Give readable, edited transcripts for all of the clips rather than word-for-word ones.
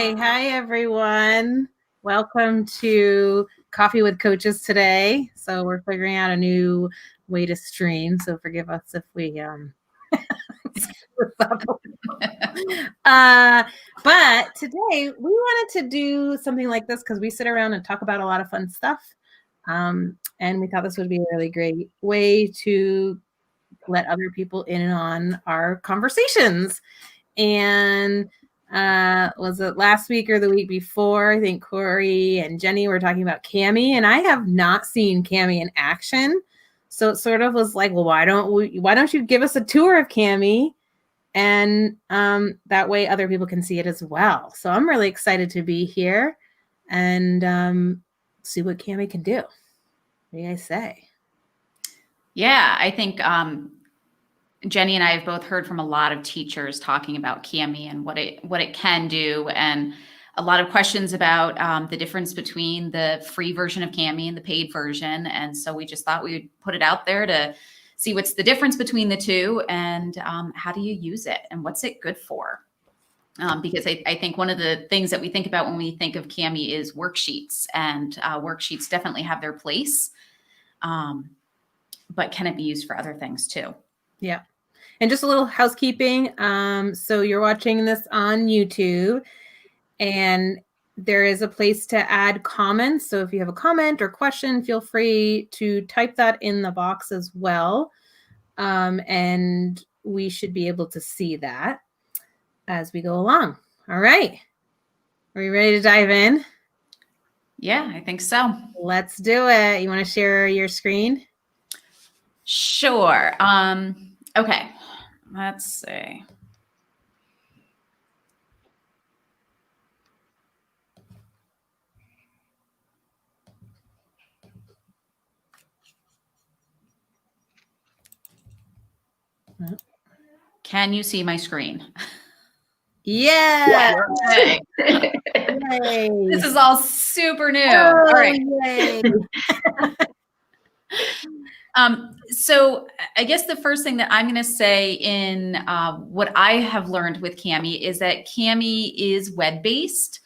Hi everyone. Welcome to Coffee with Coaches today. So we're figuring out a new way to stream. So forgive us if we but today we wanted to do something like this because we sit around and talk about a lot of fun stuff. And we thought this would be a really great way to let other people in on our conversations. And was it last week or the week before? I think Corey and Jenny were talking about Cami, and I have not seen Cami in action. So it sort of was like, well, why don't you give us a tour of Cami? And that way other people can see it as well. So I'm really excited to be here and see what Cami can do. What do you guys say? Yeah, I think Jenny and I have both heard from a lot of teachers talking about Cami and what it can do, and a lot of questions about the difference between the free version of Cami and the paid version. And so we just thought we would put it out there to see what's the difference between the two and how do you use it and what's it good for. Because I think one of the things that we think about when we think of Cami is worksheets, and worksheets definitely have their place. But can it be used for other things too? Yeah. And just a little housekeeping. So you're watching this on YouTube, and there is a place to add comments. So if you have a comment or question, feel free to type that in the box as well. And we should be able to see that as we go along. All right. Are we ready to dive in? Yeah, I think so. Let's do it. You want to share your screen? Sure. Okay. Let's see. Can you see my screen? Yeah. Okay. This is all super new. All right. So I guess the first thing that I'm going to say in what I have learned with Cami is that Cami is web-based,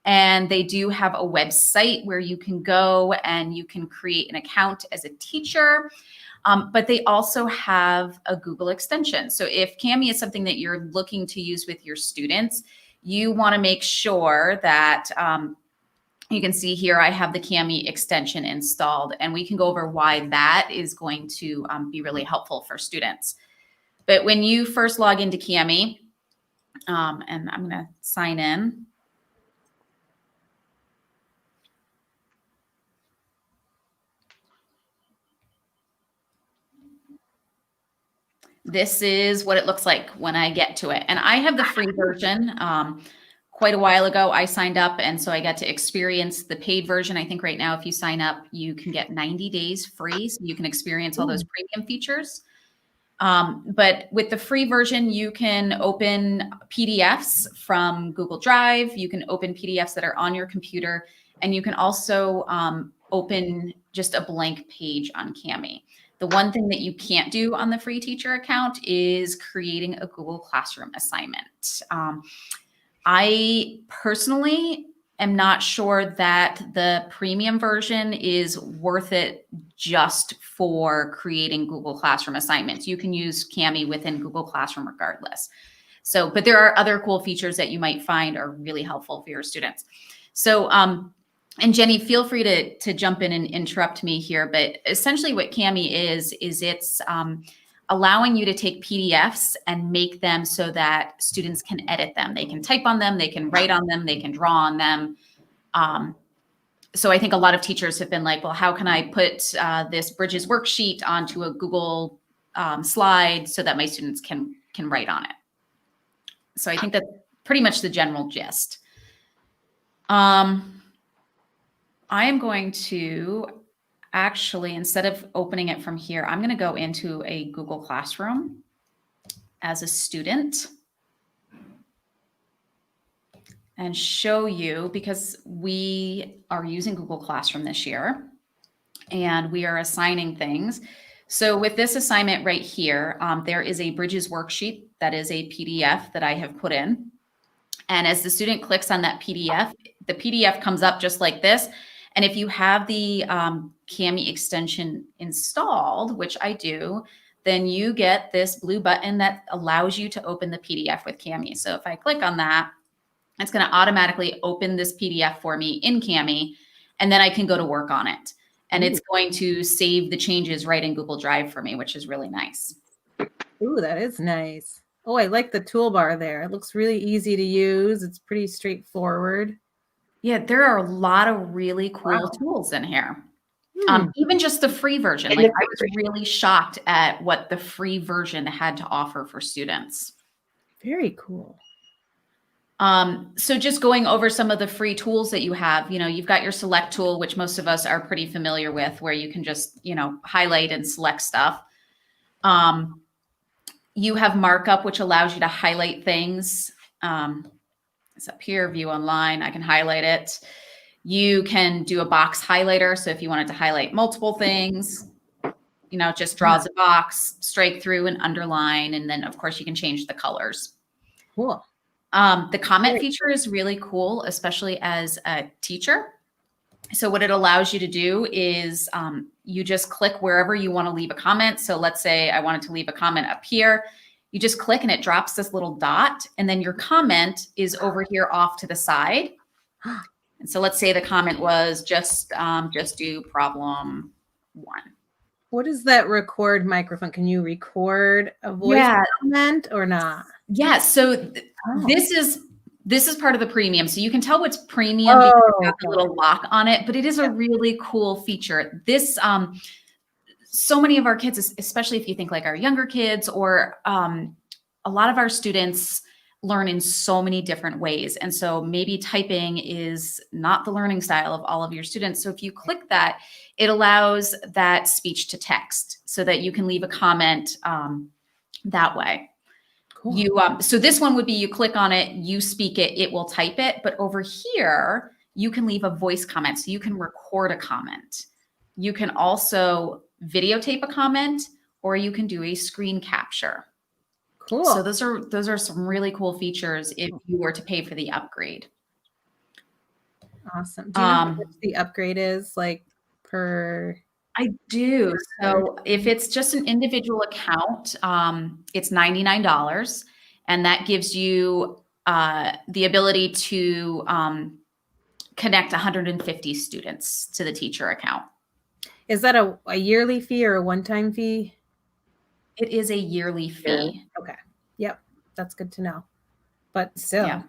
and they do have a website where you can go and you can create an account as a teacher. But they also have a Google extension. So if Cami is something that you're looking to use with your students, you want to make sure that you can see here, I have the Cami extension installed, and we can go over why that is going to be really helpful for students. But when you first log into Cami, and I'm going to sign in. This is what it looks like when I get to it. And I have the free version. Quite a while ago, I signed up, and so I got to experience the paid version. I think right now, if you sign up, you can get 90 days free, so you can experience all those premium features. But with the free version, you can open PDFs from Google Drive. You can open PDFs that are on your computer, and you can also open just a blank page on Cami. The one thing that you can't do on the free teacher account is creating a Google Classroom assignment. I personally am not sure that the premium version is worth it just for creating Google Classroom assignments. You can use Cami within Google Classroom regardless. So, but there are other cool features that you might find are really helpful for your students. So, and Jenny, feel free to jump in and interrupt me here, but essentially what Cami is it's allowing you to take PDFs and make them so that students can edit them. They can type on them, they can write on them, they can draw on them. So I think a lot of teachers have been like, well, how can I put this Bridges worksheet onto a Google slide so that my students can write on it? So I think that's pretty much the general gist. I am going to actually, instead of opening it from here, I'm going to go into a Google Classroom as a student and show you, because we are using Google Classroom this year and we are assigning things. So with this assignment right here, there is a Bridges worksheet that is a PDF that I have put in. And as the student clicks on that PDF, the PDF comes up just like this. And if you have the Kami extension installed, which I do, then you get this blue button that allows you to open the PDF with Kami. So if I click on that, it's going to automatically open this PDF for me in Kami, and then I can go to work on it. And it's going to save the changes right in Google Drive for me, which is really nice. Ooh, that is nice. Oh, I like the toolbar there. It looks really easy to use. It's pretty straightforward. Yeah, there are a lot of really cool tools in here. Even just the free version. Like, I was really shocked at what the free version had to offer for students. Very cool. So just going over some of the free tools that you have, you've got your select tool, which most of us are pretty familiar with, where you can just, highlight and select stuff. You have markup, which allows you to highlight things. It's up here, view online. I can highlight it. You can do a box highlighter. So if you wanted to highlight multiple things, it just draws a box, strike through and underline. And then of course you can change the colors. Cool. The comment feature is really cool, especially as a teacher. So what it allows you to do is you just click wherever you want to leave a comment. So let's say I wanted to leave a comment up here. You just click and it drops this little dot, and then your comment is over here off to the side. And so let's say the comment was just do problem 1. What is that record microphone? Can you record a voice comment or not? Yeah. So this is part of the premium. So you can tell what's premium because it's got a little lock on it, but it is a really cool feature. This, so many of our kids, especially if you think like our younger kids or a lot of our students learn in so many different ways. And so maybe typing is not the learning style of all of your students. So if you click that, it allows that speech to text so that you can leave a comment that way. Cool. So this one would be you click on it, you speak it, it will type it. But over here, you can leave a voice comment. So you can record a comment. You can also videotape a comment, or you can do a screen capture. Cool. So those are some really cool features if you were to pay for the upgrade. Awesome. Do you know how much the upgrade is, like per? I do. So if it's just an individual account, it's $99, and that gives you the ability to connect 150 students to the teacher account. Is that a yearly fee or a one-time fee? It is a yearly fee. Okay. Yep. That's good to know. But still,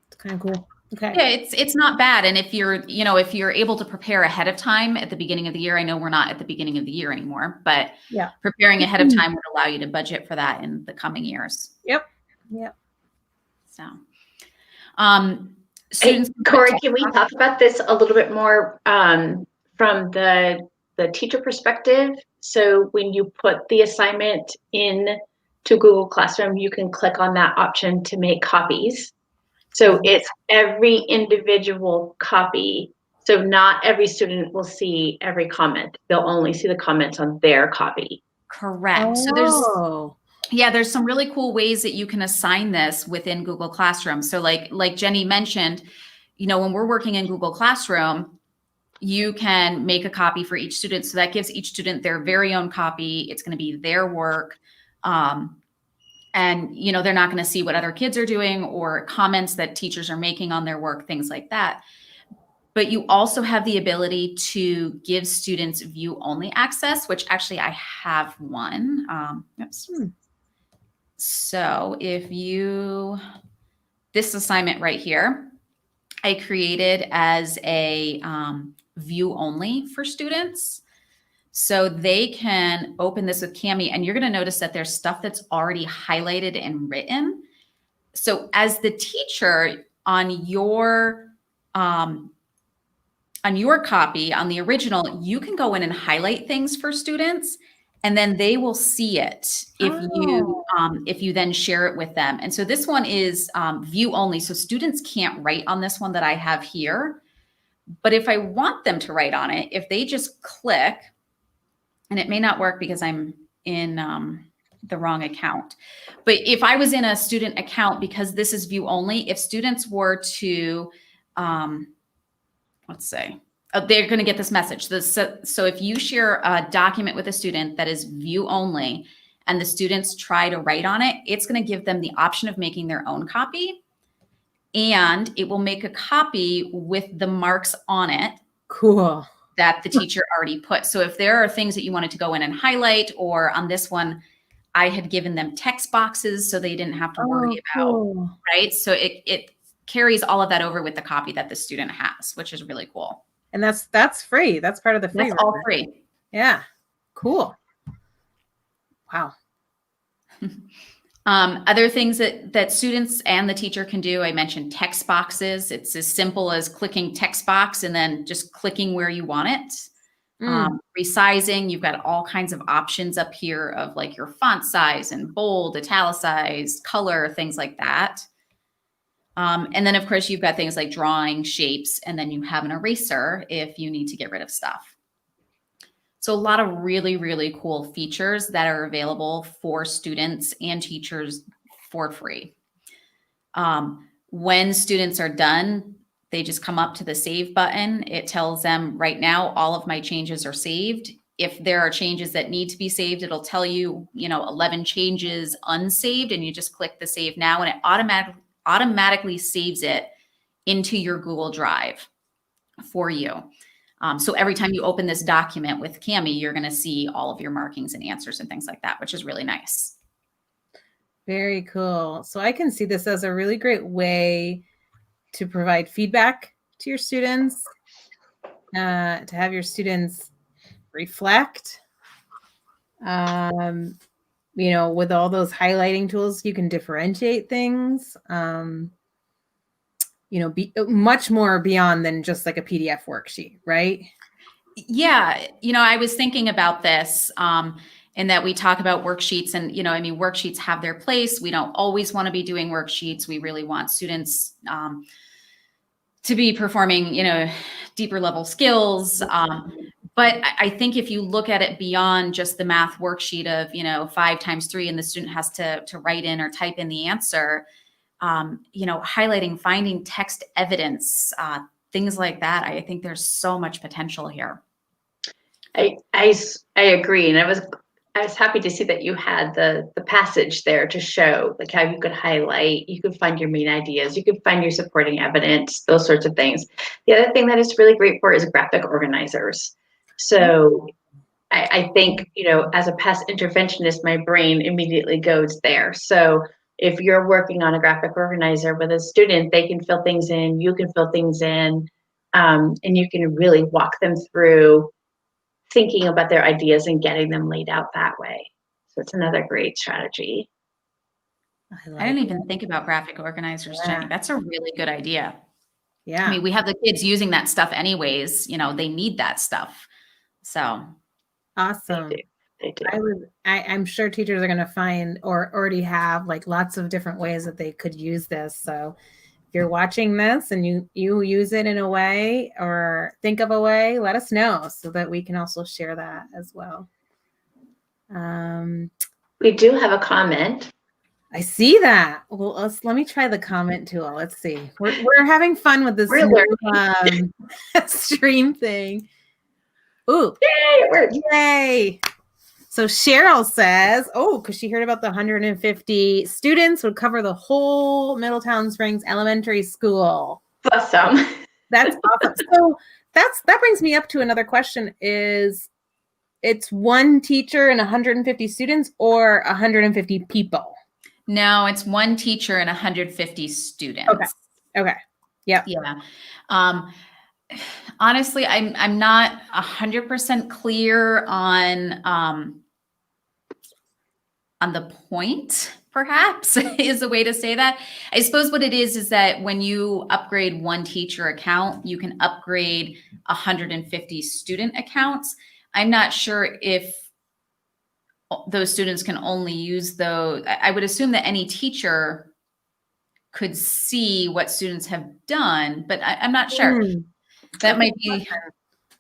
it's kind of cool. Okay. Yeah, it's not bad. And if you're able to prepare ahead of time at the beginning of the year, I know we're not at the beginning of the year anymore, but preparing ahead of time would allow you to budget for that in the coming years. Yep. So, hey, Corey, can we talk about this a little bit more from the teacher perspective? So when you put the assignment in to Google Classroom, you can click on that option to make copies. So it's every individual copy. So not every student will see every comment. They'll only see the comments on their copy. Correct. So there's some really cool ways that you can assign this within Google Classroom. So like Jenny mentioned, when we're working in Google Classroom, you can make a copy for each student. So that gives each student their very own copy. It's going to be their work. And, they're not going to see what other kids are doing or comments that teachers are making on their work, things like that. But you also have the ability to give students view only access, which actually I have one. So this assignment right here, I created as a view only for students. So they can open this with Kami, and you're going to notice that there's stuff that's already highlighted and written. So as the teacher on your copy, on the original, you can go in and highlight things for students, and then they will see it if you then share it with them. And so this one is view only. So students can't write on this one that I have here. But if I want them to write on it, if they just click, and it may not work because I'm in the wrong account. But if I was in a student account, because this is view only, if students were to, let's say, they're going to get this message. So if you share a document with a student that is view only and the students try to write on it, it's going to give them the option of making their own copy. And it will make a copy with the marks on it. Cool. That the teacher already put. So if there are things that you wanted to go in and highlight, or on this one, I had given them text boxes so they didn't have to worry about, right? So it carries all of that over with the copy that the student has, which is really cool. And that's free. That's part of the free. That's all free. Yeah. Cool. Wow. Other things that students and the teacher can do, I mentioned text boxes. It's as simple as clicking text box and then just clicking where you want it. Resizing, you've got all kinds of options up here of like your font size and bold, italicized, color, things like that. And then of course you've got things like drawing, shapes, and then you have an eraser if you need to get rid of stuff. So a lot of really, really cool features that are available for students and teachers for free. When students are done, they just come up to the save button. It tells them right now, all of my changes are saved. If there are changes that need to be saved, it'll tell you, 11 changes unsaved, and you just click the save now, and it automatically saves it into your Google Drive for you. So every time you open this document with Cami, you're going to see all of your markings and answers and things like that, which is really nice. Very cool. So I can see this as a really great way to provide feedback to your students, to have your students reflect. With all those highlighting tools, you can differentiate things. Be much more beyond than just like a PDF worksheet, right? Yeah. I was thinking about this, and that we talk about worksheets and, worksheets have their place. We don't always want to be doing worksheets. We really want students, to be performing, deeper level skills. But I think if you look at it beyond just the math worksheet of, 5 times 3, and the student has to write in or type in the answer, highlighting, finding text evidence, things like that. I think there's so much potential here. I agree. And I was happy to see that you had the passage there to show like how you could highlight, you could find your main ideas, you could find your supporting evidence, those sorts of things. The other thing that is really great for is graphic organizers. So I think, as a past interventionist, my brain immediately goes there. So if you're working on a graphic organizer with a student, they can fill things in, you can fill things in, and you can really walk them through thinking about their ideas and getting them laid out that way. So it's another great strategy. I didn't even think about graphic organizers, Jenny. That's a really good idea. Yeah. I mean, we have the kids using that stuff anyways, they need that stuff. So awesome. They do. I'm sure teachers are going to find or already have like lots of different ways that they could use this. So if you're watching this and you use it in a way or think of a way, let us know so that we can also share that as well. We do have a comment. I see that. Well, let me try the comment tool. Let's see. We're having fun with this new, stream thing. Ooh. Yay, it worked. Yay. So Cheryl says, because she heard about the 150 students would cover the whole Middletown Springs Elementary School. Awesome. That's awesome. So that brings me up to another question: is it's one teacher and 150 students, or 150 people? No, it's one teacher and 150 students. Okay. Yep. Yeah. Honestly, I'm not 100% clear on the point, perhaps, is the way to say that. I suppose what it is that when you upgrade one teacher account, you can upgrade 150 student accounts. I'm not sure if those students can only use those. I would assume that any teacher could see what students have done, but I'm not sure. That might be.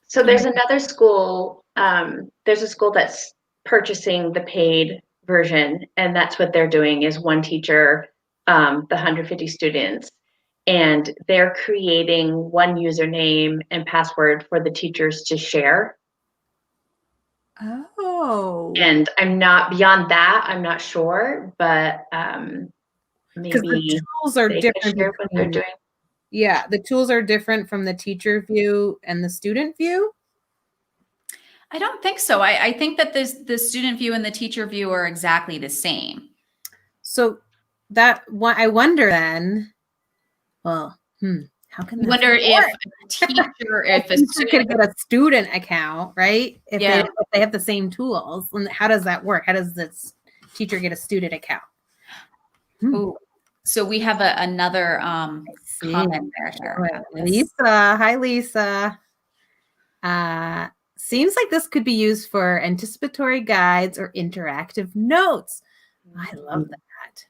So there's another school. There's a school that's purchasing the paid version, and that's what they're doing is one teacher, the 150 students, and they're creating one username and password for the teachers to share. Oh. And I'm not beyond that. I'm not sure, but Because the maybe tools are they could different. share what they're doing. Yeah, the tools are different from the teacher view and the student view. I don't think so. I think that the student view and the teacher view are exactly the same. So that one, I wonder then. Well, how can I wonder if a teacher, if a teacher student could get a student account, right? If Yeah. they have the same tools, and how does that work? How does this teacher get a student account? Ooh, so we have another comment there. Right. Lisa, hi Lisa. Seems like this could be used for anticipatory guides or interactive notes. I love that.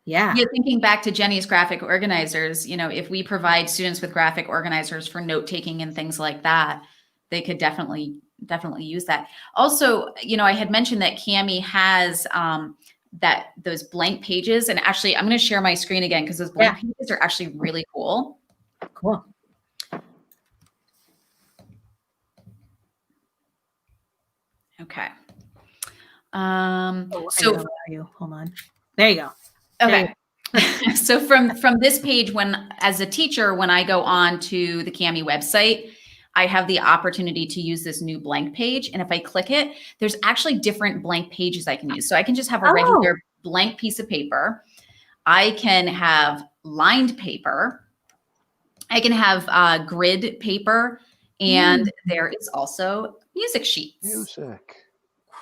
Yeah. Yeah, thinking back to Jenny's graphic organizers, you know, if we provide students with graphic organizers for note taking and things like that, they could definitely use that. Also, you know, I had mentioned that Kami has those blank pages, and actually I'm going to share my screen again because those blank pages are actually really cool. Cool. Okay. So hold on. There you go. Okay. So from this page, as a teacher, when I go on to the Kami website, I have the opportunity to use this new blank page. And if I click it, there's actually different blank pages I can use. So I can just have a regular blank piece of paper. I can have lined paper. I can have grid paper. And there is also music sheets. Music.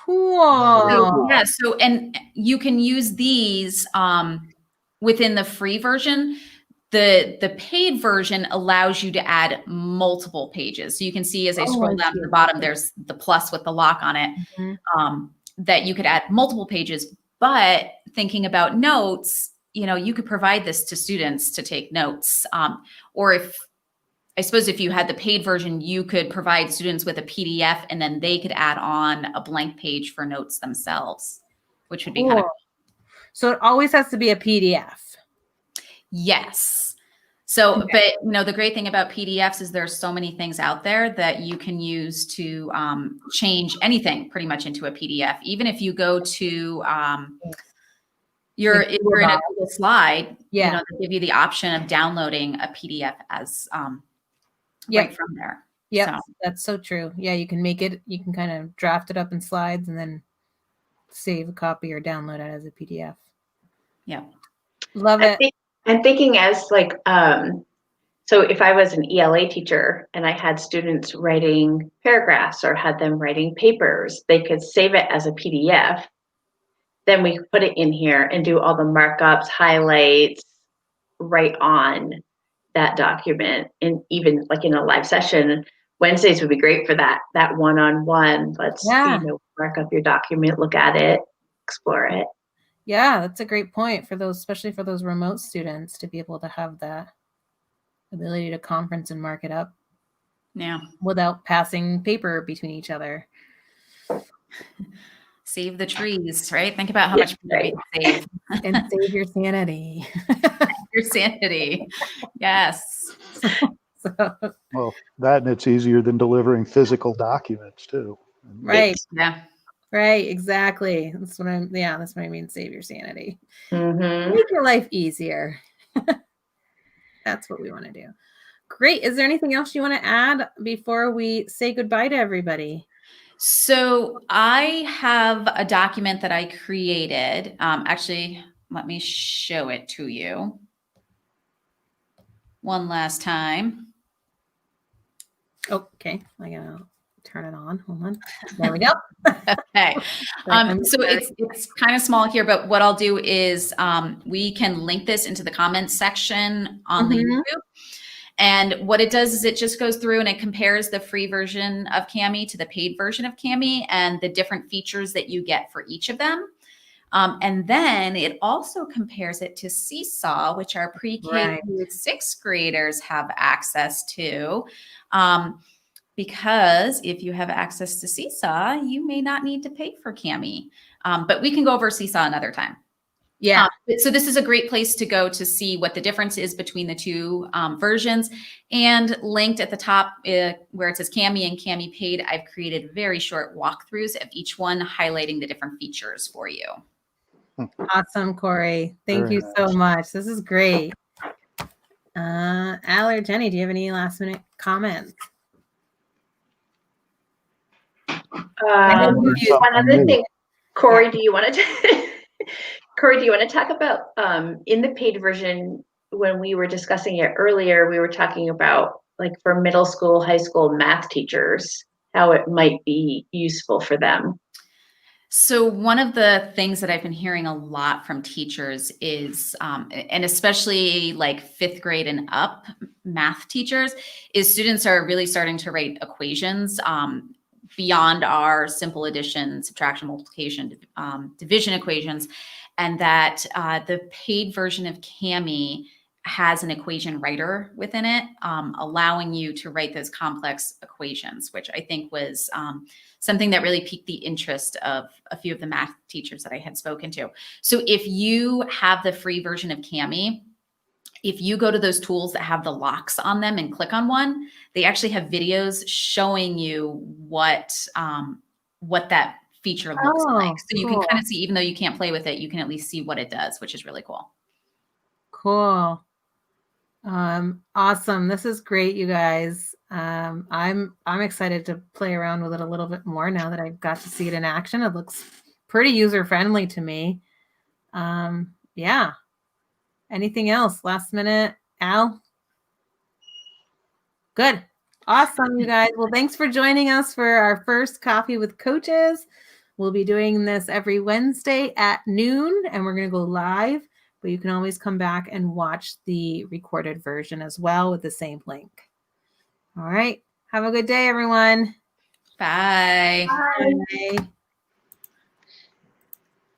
Cool. Yeah. So, and you can use these within the free version. The paid version allows you to add multiple pages. So you can see as I scroll down to the bottom, there's the plus with the lock on it, that you could add multiple pages. But thinking about notes, you know, you could provide this to students to take notes. Or I suppose if you had the paid version, you could provide students with a PDF and then they could add on a blank page for notes themselves, which would be kind of cool. So it always has to be a PDF. Yes. So, but you know, the great thing about PDFs is there's so many things out there that you can use to change anything pretty much into a PDF. Even if you go to you're in a Google Slide, you know, they give you the option of downloading a PDF as right from there. Yeah, so that's so true. Yeah, you can make it, you can kind of draft it up in slides and then save a copy or download it as a PDF. Yeah. Love it. I'm thinking as like, so if I was an ELA teacher and I had students writing paragraphs or had them writing papers, they could save it as a PDF. Then we could put it in here and do all the markups, highlights right on that document. And even like in a live session, Wednesdays would be great for that one-on-one. Let's you know, mark up your document, look at it, explore it. Yeah, that's a great point for those, especially for those remote students, to be able to have that ability to conference and mark it up. Yeah. Without passing paper between each other. Save the trees, right? Think about how much you save. And save your sanity. Your sanity. Yes. Well, that, and it's easier than delivering physical documents too. Right. Yeah. Right. Exactly. That's what I mean. Save your sanity. Mm-hmm. Make your life easier. That's what we want to do. Great. Is there anything else you want to add before we say goodbye to everybody? So I have a document that I created. Actually, let me show it to you one last time. Okay. I gotta turn it on. Hold on. There we go. Okay. So it's kind of small here, but what I'll do is we can link this into the comments section on the YouTube. And what it does is it just goes through and it compares the free version of Kami to the paid version of Kami and the different features that you get for each of them. And then it also compares it to Seesaw, which our pre-K through 6th graders have access to. because if you have access to Seesaw, you may not need to pay for Kami. But we can go over Seesaw another time. Yeah. So this is a great place to go to see what the difference is between the two versions. And linked at the top where it says Kami and Kami Paid, I've created very short walkthroughs of each one, highlighting the different features for you. Awesome, Corey. Thank Very you so nice. much. This is great. Al or Jenny, do you have any last minute comments? learned One something other new. thing, Corey, do you want to Corey, do you want to talk about in the paid version, when we were discussing it earlier, we were talking about like for middle school, high school math teachers, how it might be useful for them. So one of the things that I've been hearing a lot from teachers is, and especially like 5th grade and up math teachers, is students are really starting to write equations beyond our simple addition, subtraction, multiplication, division equations, and that the paid version of Kami has an equation writer within it, allowing you to write those complex equations, which I think was something that really piqued the interest of a few of the math teachers that I had spoken to. So if you have the free version of Kami, if you go to those tools that have the locks on them and click on one, they actually have videos showing you what that feature looks like. So you can kind of see, even though you can't play with it, you can at least see what it does, which is really cool. Cool. Awesome. This is great, you guys. I'm excited to play around with it a little bit more now that I've got to see it in action. It looks pretty user-friendly to me. Yeah. Anything else? Last minute, Al? Good. Awesome, you guys. Well, thanks for joining us for our first Coffee with Coaches. We'll be doing this every Wednesday at noon, and we're going to go live. But you can always come back and watch the recorded version as well with the same link. All right. Have a good day, everyone. Bye. Bye. Bye.